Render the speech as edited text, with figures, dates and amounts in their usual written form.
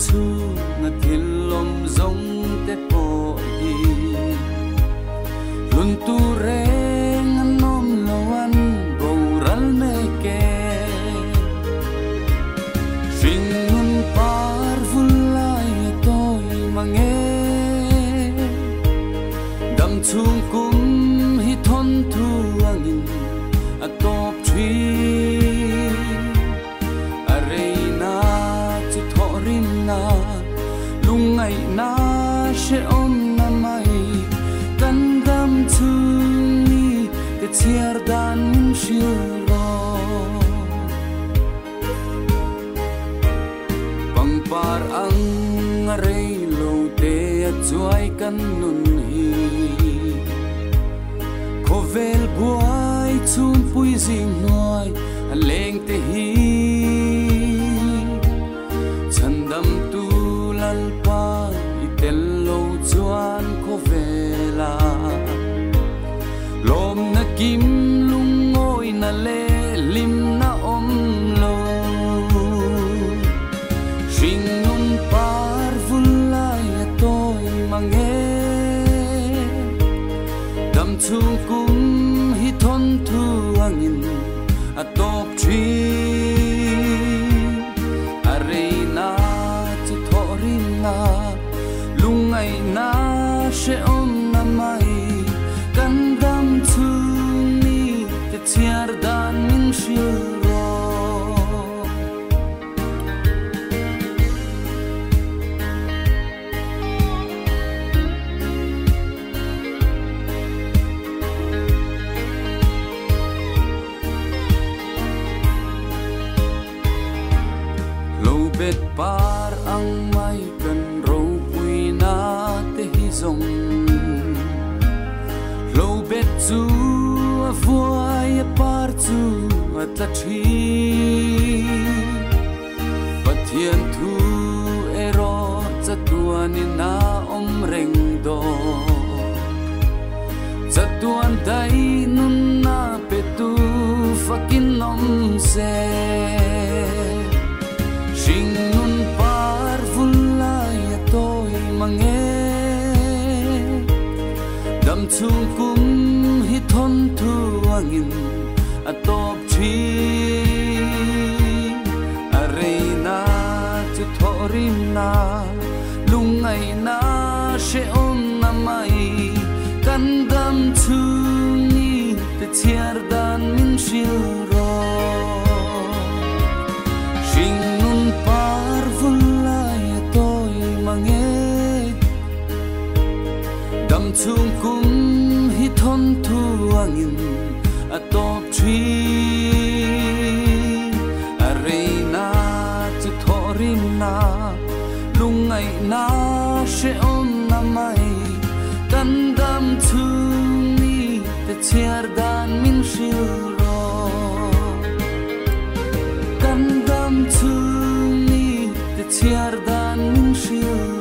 chu ngặt thiên lom giống te po hi lun tu reng anom loan bo ral me ke sing nun par vulai toy mange dam chung kum hi thon thu angin atop thri arena chu thorin na lungai na she om na mai kan dam chung ni te chiar dan shil ro pang par ang rei lo te chuai kan nun hi khovel buai chum pui jing noi leng te hi chandam tu lal pa itel lo chuan khovela lom na kim lung ngoi na le lim na om lo sing nun par vulai toy mange dam chung kum hi thon thu angin atop tri arena chu thorin na lungai na she om na mai kan dam chung ni te chiar dan min shil ro bet par ang mai kan ro pui na te hi zong lo bet chu a vuai a par chu a ta thi pathian thu ero cha tuan na om reng do cha tuan dai nun na pe tu fakin nom se sing nun par vulai toy mange dam chung kum hi thon thu angin atop thi arena chu thorin na lungai na she om na mai kan dam chung ni te chiar dan min shil ro sing par vulai toy mange dam chung kum hi thon thu angin atop thi arena chu thorin na lungai na she om na mai kan dam chung ni te chiar dan min shil ro kan dam chung chiar dan min shil